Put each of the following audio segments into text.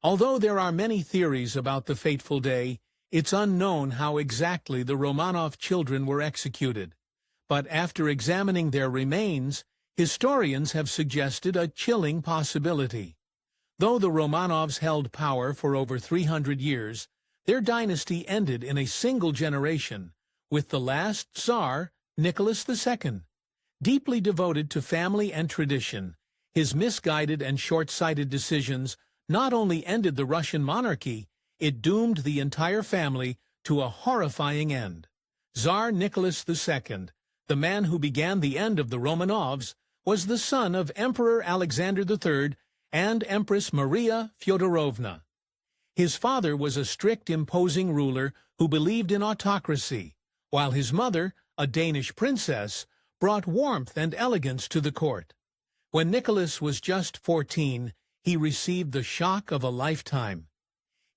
Although there are many theories about the fateful day, it's unknown how exactly the Romanov children were executed. But after examining their remains, historians have suggested a chilling possibility. Though the Romanovs held power for over 300 years, their dynasty ended in a single generation, with the last Tsar, Nicholas II. Deeply devoted to family and tradition, his misguided and short-sighted decisions not only ended the Russian monarchy, it doomed the entire family to a horrifying end. Zar Nicholas II, the man who began the end of the Romanovs, was the son of Emperor Alexander III and Empress Maria Fyodorovna. His father was a strict, imposing ruler who believed in autocracy, while his mother, a Danish princess, brought warmth and elegance to the court. When Nicholas was just 14, he received the shock of a lifetime.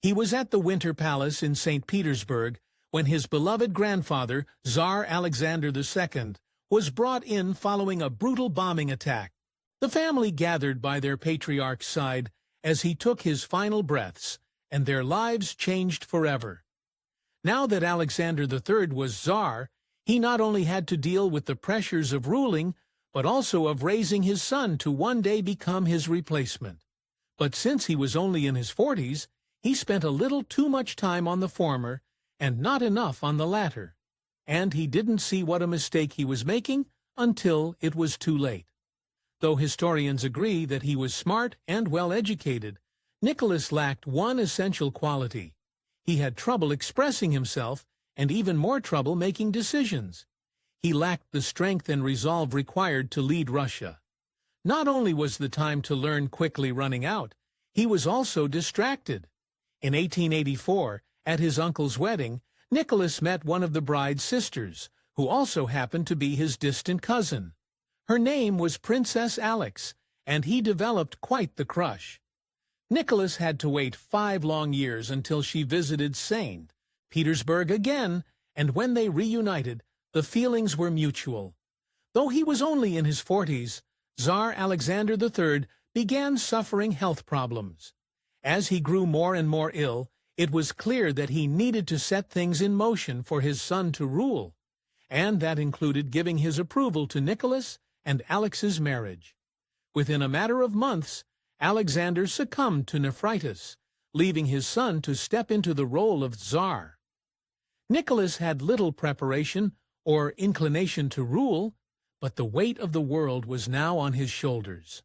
He was at the Winter Palace in St. Petersburg when his beloved grandfather, Tsar Alexander II, was brought in following a brutal bombing attack. The family gathered by their patriarch's side as he took his final breaths, and their lives changed forever. Now that Alexander III was Tsar, he not only had to deal with the pressures of ruling, but also of raising his son to one day become his replacement. But since he was only in his 40s, he spent a little too much time on the former and not enough on the latter. And he didn't see what a mistake he was making until it was too late. Though historians agree that he was smart and well-educated, Nicholas lacked one essential quality. He had trouble expressing himself and even more trouble making decisions. He lacked the strength and resolve required to lead Russia. Not only was the time to learn quickly running out, he was also distracted. In 1884, at his uncle's wedding, Nicholas met one of the bride's sisters, who also happened to be his distant cousin. Her name was Princess Alex, and he developed quite the crush. Nicholas had to wait 5 long years until she visited St. Petersburg again, and when they reunited, the feelings were mutual. Though he was only in his 40s, Tsar Alexander III began suffering health problems. As he grew more and more ill, it was clear that he needed to set things in motion for his son to rule, and that included giving his approval to Nicholas and Alex's marriage. Within a matter of months, Alexander succumbed to nephritis, leaving his son to step into the role of Tsar. Nicholas had little preparation or inclination to rule, but the weight of the world was now on his shoulders.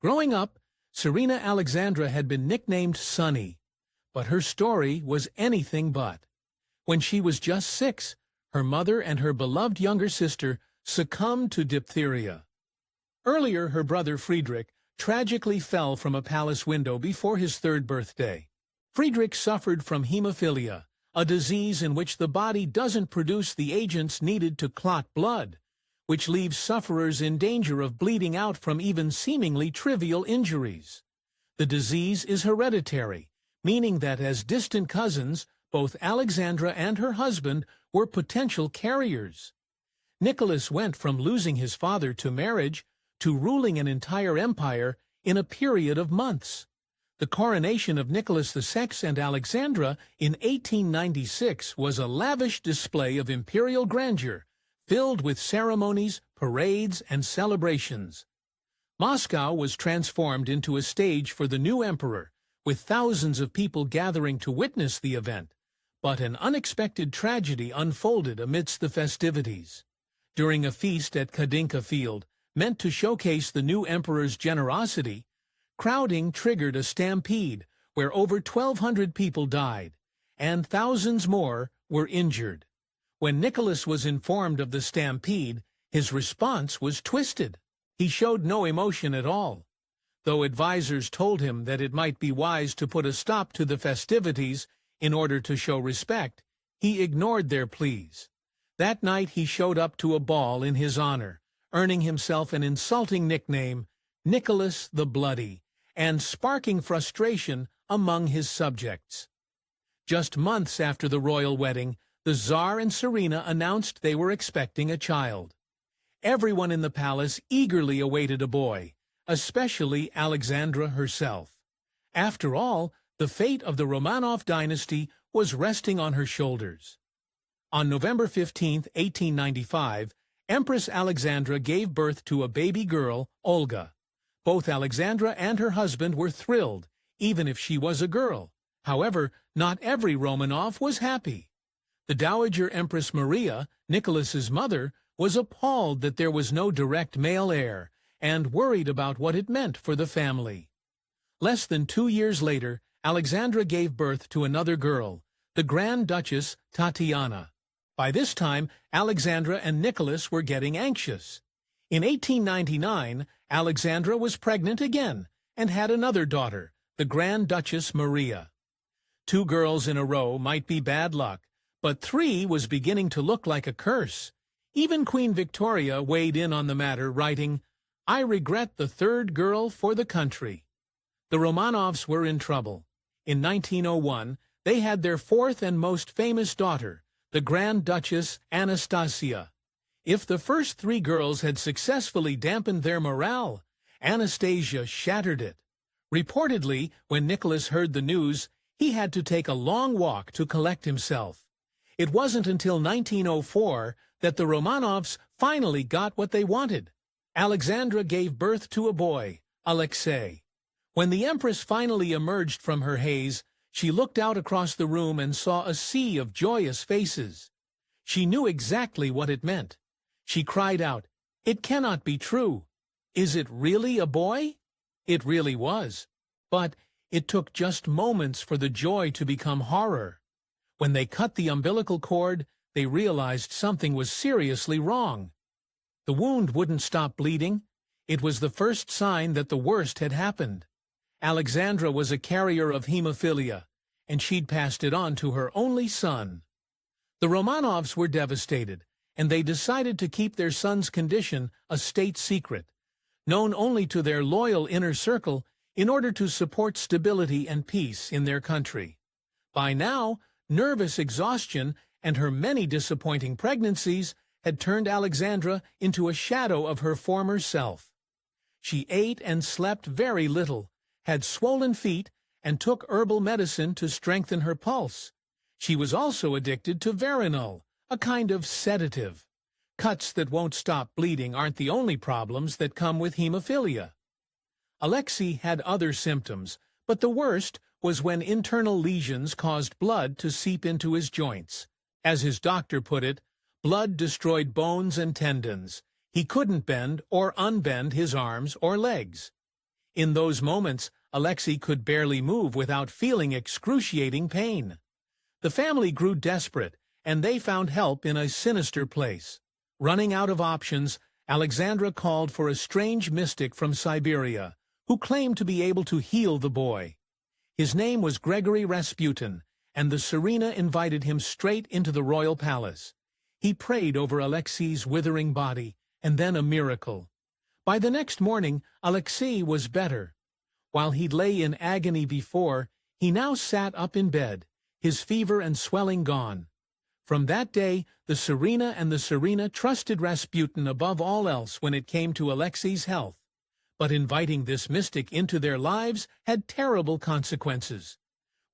Growing up, Tsarina Alexandra had been nicknamed Sunny, but her story was anything but. When she was just 6, her mother and her beloved younger sister succumbed to diphtheria. Earlier, her brother Friedrich tragically fell from a palace window before his 3rd birthday. Friedrich suffered from hemophilia, a disease in which the body doesn't produce the agents needed to clot blood, which leaves sufferers in danger of bleeding out from even seemingly trivial injuries. The disease is hereditary, meaning that as distant cousins, both Alexandra and her husband were potential carriers. Nicholas went from losing his father to marriage to ruling an entire empire in a period of months. The coronation of Nicholas VI and Alexandra in 1896 was a lavish display of imperial grandeur, filled with ceremonies, parades, and celebrations. Moscow was transformed into a stage for the new emperor, with thousands of people gathering to witness the event. But an unexpected tragedy unfolded amidst the festivities. During a feast at Kadinka Field, meant to showcase the new emperor's generosity, crowding triggered a stampede where over 1,200 people died, and thousands more were injured. When Nicholas was informed of the stampede, his response was twisted. He showed no emotion at all. Though advisors told him that it might be wise to put a stop to the festivities in order to show respect, he ignored their pleas. That night he showed up to a ball in his honor, earning himself an insulting nickname, Nicholas the Bloody, and sparking frustration among his subjects. Just months after the royal wedding, the Tsar and Tsarina announced they were expecting a child. Everyone in the palace eagerly awaited a boy, especially Alexandra herself. After all, the fate of the Romanov dynasty was resting on her shoulders. On November 15, 1895, Empress Alexandra gave birth to a baby girl, Olga. Both Alexandra and her husband were thrilled, even if she was a girl. However, not every Romanov was happy. The Dowager Empress Maria, Nicholas's mother, was appalled that there was no direct male heir and worried about what it meant for the family. Less than 2 years later, Alexandra gave birth to another girl, the Grand Duchess Tatiana. By this time, Alexandra and Nicholas were getting anxious. In 1899, Alexandra was pregnant again and had another daughter, the Grand Duchess Maria. 2 girls in a row might be bad luck, but 3 was beginning to look like a curse. Even Queen Victoria weighed in on the matter, writing, "I regret the 3rd girl for the country." The Romanovs were in trouble. In 1901, they had their 4th and most famous daughter, the Grand Duchess Anastasia. If the first 3 girls had successfully dampened their morale, Anastasia shattered it. Reportedly, when Nicholas heard the news, he had to take a long walk to collect himself. It wasn't until 1904 that the Romanovs finally got what they wanted. Alexandra gave birth to a boy, Alexei. When the Empress finally emerged from her haze, she looked out across the room and saw a sea of joyous faces. She knew exactly what it meant. She cried out, "It cannot be true. Is it really a boy?" It really was. But it took just moments for the joy to become horror. When they cut the umbilical cord, they realized something was seriously wrong. The wound wouldn't stop bleeding. It was the first sign that the worst had happened. Alexandra was a carrier of hemophilia, and she'd passed it on to her only son. The Romanovs were devastated, and they decided to keep their son's condition a state secret, known only to their loyal inner circle, in order to support stability and peace in their country. By now, nervous exhaustion and her many disappointing pregnancies had turned Alexandra into a shadow of her former self. She ate and slept very little, had swollen feet, and took herbal medicine to strengthen her pulse. She was also addicted to Veronal, a kind of sedative. Cuts that won't stop bleeding aren't the only problems that come with hemophilia. Alexei had other symptoms, but the worst was when internal lesions caused blood to seep into his joints. As his doctor put it, blood destroyed bones and tendons. He couldn't bend or unbend his arms or legs. In those moments, Alexei could barely move without feeling excruciating pain. The family grew desperate, and they found help in a sinister place. Running out of options, Alexandra called for a strange mystic from Siberia, who claimed to be able to heal the boy. His name was Gregory Rasputin, and the Tsarina invited him straight into the royal palace. He prayed over Alexei's withering body, and then a miracle. By the next morning, Alexei was better. While he'd lay in agony before, he now sat up in bed, his fever and swelling gone. From that day, the Tsarina and the Tsarina trusted Rasputin above all else when it came to Alexei's health. But inviting this mystic into their lives had terrible consequences.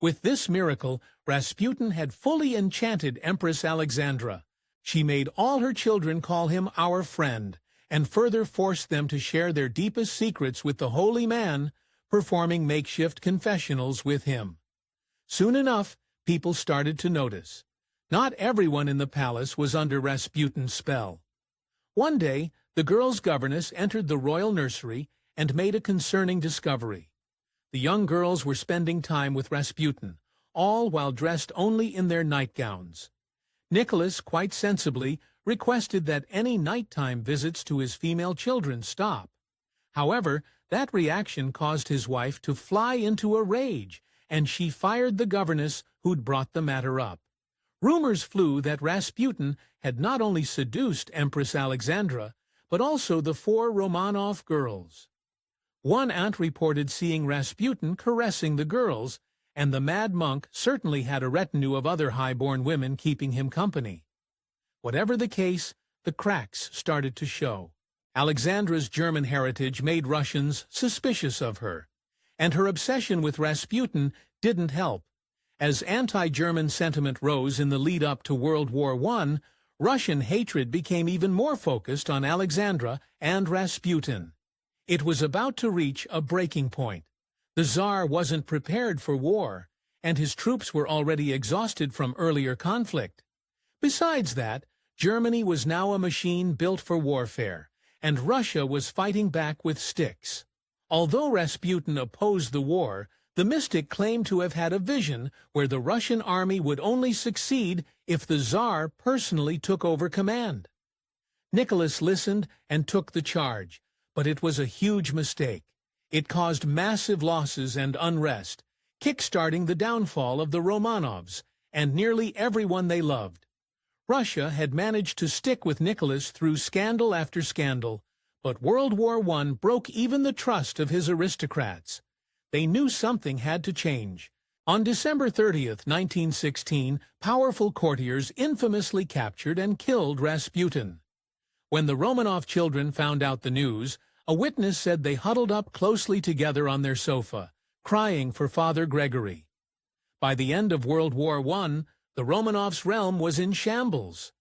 With this miracle, Rasputin had fully enchanted Empress Alexandra. She made all her children call him our friend, and further forced them to share their deepest secrets with the holy man, performing makeshift confessionals with him. Soon enough, people started to notice. Not everyone in the palace was under Rasputin's spell. One day, the girls' governess entered the royal nursery and made a concerning discovery. The young girls were spending time with Rasputin, all while dressed only in their nightgowns. Nicholas, quite sensibly, requested that any nighttime visits to his female children stop. However, that reaction caused his wife to fly into a rage, and she fired the governess who'd brought the matter up. Rumors flew that Rasputin had not only seduced Empress Alexandra, but also the 4 Romanov girls. One aunt reported seeing Rasputin caressing the girls, and the mad monk certainly had a retinue of other high-born women keeping him company. Whatever the case, the cracks started to show. Alexandra's German heritage made Russians suspicious of her, and her obsession with Rasputin didn't help. As anti-German sentiment rose in the lead-up to World War I, Russian hatred became even more focused on Alexandra and Rasputin. It was about to reach a breaking point. The Tsar wasn't prepared for war, and his troops were already exhausted from earlier conflict. Besides that, Germany was now a machine built for warfare, and Russia was fighting back with sticks. Although Rasputin opposed the war, the mystic claimed to have had a vision where the Russian army would only succeed if the Tsar personally took over command. Nicholas listened and took the charge, but it was a huge mistake. It caused massive losses and unrest, kick-starting the downfall of the Romanovs and nearly everyone they loved. Russia had managed to stick with Nicholas through scandal after scandal, but World War I broke even the trust of his aristocrats. They knew something had to change. On December 30th, 1916, powerful courtiers infamously captured and killed Rasputin. When the Romanov children found out the news, a witness said they huddled up closely together on their sofa, crying for Father Gregory. By the end of World War I, the Romanovs' realm was in shambles.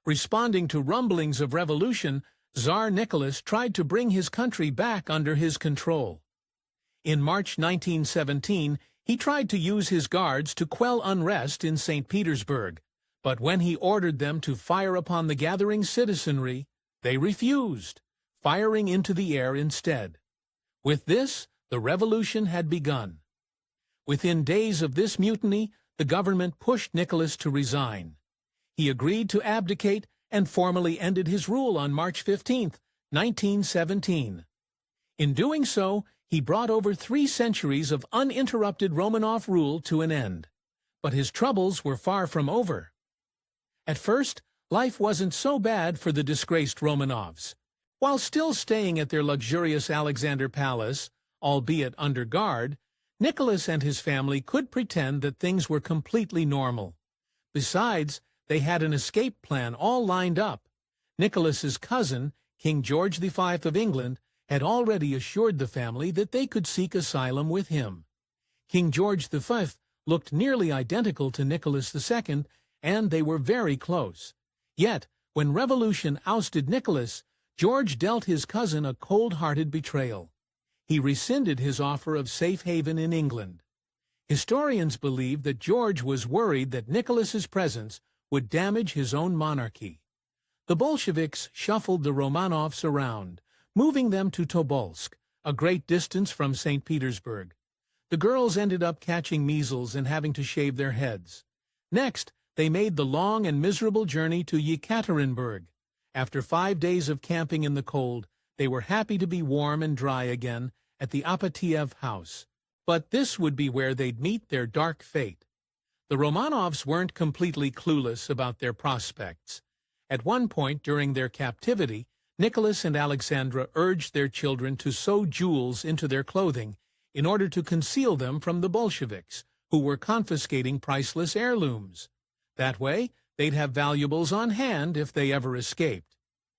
Responding to rumblings of revolution, Tsar Nicholas tried to bring his country back under his control. In March 1917, he tried to use his guards to quell unrest in St. Petersburg, but when he ordered them to fire upon the gathering citizenry, they refused, firing into the air instead. With this, the revolution had begun. Within days of this mutiny, the government pushed Nicholas to resign. He agreed to abdicate and formally ended his rule on March 15, 1917. In doing so, he brought over 3 centuries of uninterrupted Romanov rule to an end. But his troubles were far from over. At first, life wasn't so bad for the disgraced Romanovs. While still staying at their luxurious Alexander Palace, albeit under guard, Nicholas and his family could pretend that things were completely normal. Besides, they had an escape plan all lined up. Nicholas's cousin, King George V of England, had already assured the family that they could seek asylum with him. King George V looked nearly identical to Nicholas II, and they were very close. Yet, when revolution ousted Nicholas, George dealt his cousin a cold-hearted betrayal. He rescinded his offer of safe haven in England. Historians believe that George was worried that Nicholas's presence would damage his own monarchy. The Bolsheviks shuffled the Romanovs around, moving them to Tobolsk, a great distance from St. Petersburg. The girls ended up catching measles and having to shave their heads. Next, they made the long and miserable journey to Yekaterinburg. After 5 days of camping in the cold, they were happy to be warm and dry again at the Apatiev house. But this would be where they'd meet their dark fate. The Romanovs weren't completely clueless about their prospects. At one point during their captivity, Nicholas and Alexandra urged their children to sew jewels into their clothing in order to conceal them from the Bolsheviks, who were confiscating priceless heirlooms. That way, they'd have valuables on hand if they ever escaped.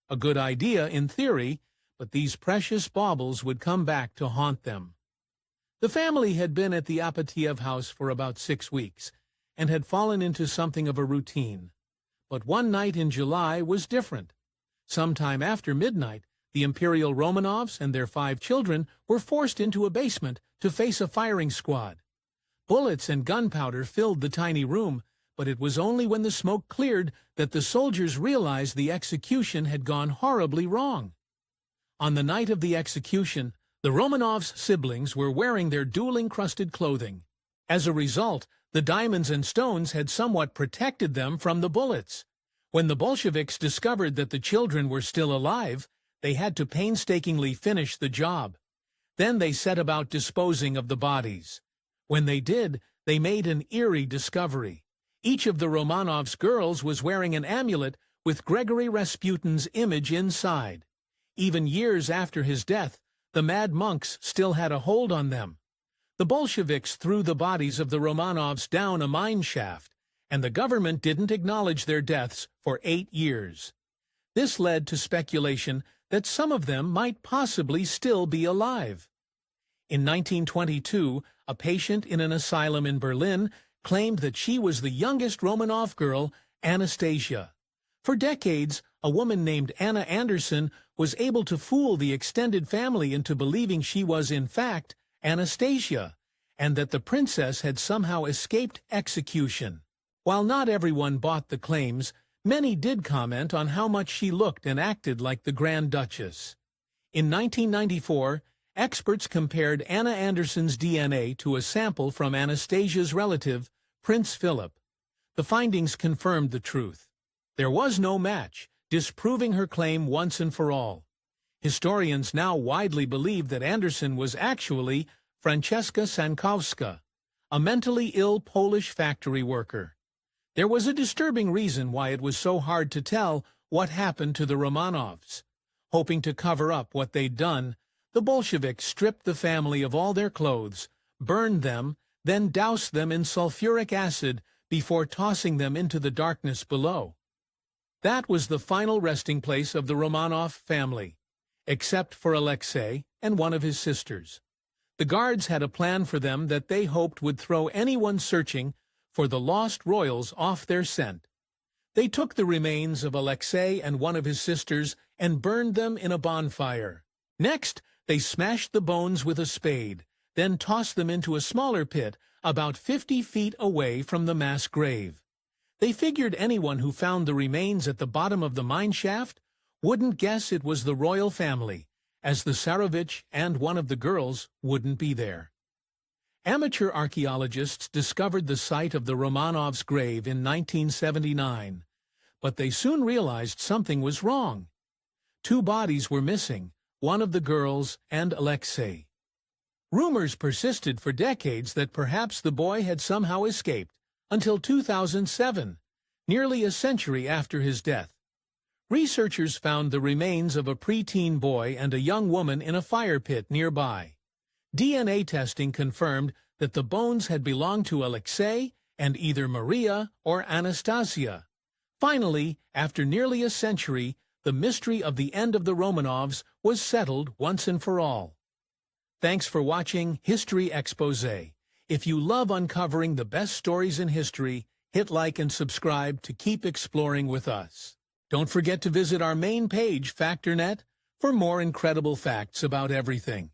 A good idea in theory, but these precious baubles would come back to haunt them. The family had been at the Apatiev house for about 6 weeks and had fallen into something of a routine. But one night in July was different. Sometime after midnight, the Imperial Romanovs and their 5 children were forced into a basement to face a firing squad. Bullets and gunpowder filled the tiny room, but it was only when the smoke cleared that the soldiers realized the execution had gone horribly wrong. On the night of the execution, the Romanovs' siblings were wearing their dual-encrusted clothing. As a result, the diamonds and stones had somewhat protected them from the bullets. When the Bolsheviks discovered that the children were still alive, they had to painstakingly finish the job. Then they set about disposing of the bodies. When they did, they made an eerie discovery. Each of the Romanovs' girls was wearing an amulet with Gregory Rasputin's image inside. Even years after his death, the mad monks still had a hold on them. The Bolsheviks threw the bodies of the Romanovs down a mine shaft, and the government didn't acknowledge their deaths for 8 years. This led to speculation that some of them might possibly still be alive. In 1922, a patient in an asylum in Berlin claimed that she was the youngest Romanov girl, Anastasia. For decades, a woman named Anna Anderson was able to fool the extended family into believing she was, in fact, Anastasia, and that the princess had somehow escaped execution. While not everyone bought the claims, many did comment on how much she looked and acted like the Grand Duchess. In 1994, experts compared Anna Anderson's DNA to a sample from Anastasia's relative, Prince Philip. The findings confirmed the truth. There was no match, disproving her claim once and for all. Historians now widely believe that Anderson was actually Francesca Sankowska, a mentally ill Polish factory worker. There was a disturbing reason why it was so hard to tell what happened to the Romanovs. Hoping to cover up what they'd done, the Bolsheviks stripped the family of all their clothes, burned them, then doused them in sulfuric acid before tossing them into the darkness below. That was the final resting place of the Romanov family, except for Alexei and one of his sisters. The guards had a plan for them that they hoped would throw anyone searching for the lost royals off their scent. They took the remains of Alexei and one of his sisters and burned them in a bonfire. Next, they smashed the bones with a spade, then tossed them into a smaller pit about 50 feet away from the mass grave. They figured anyone who found the remains at the bottom of the mine shaft wouldn't guess it was the royal family, as the Tsarevich and one of the girls wouldn't be there. Amateur archaeologists discovered the site of the Romanovs' grave in 1979, but they soon realized something was wrong. 2 bodies were missing, one of the girls and Alexei. Rumors persisted for decades that perhaps the boy had somehow escaped, until 2007, nearly a century after his death. Researchers found the remains of a preteen boy and a young woman in a fire pit nearby. DNA testing confirmed that the bones had belonged to Alexei and either Maria or Anastasia. Finally, after nearly a century, the mystery of the end of the Romanovs was settled once and for all. Thanks for watching History Exposé. If you love uncovering the best stories in history, hit like and subscribe to keep exploring with us. Don't forget to visit our main page, FactorNet, for more incredible facts about everything.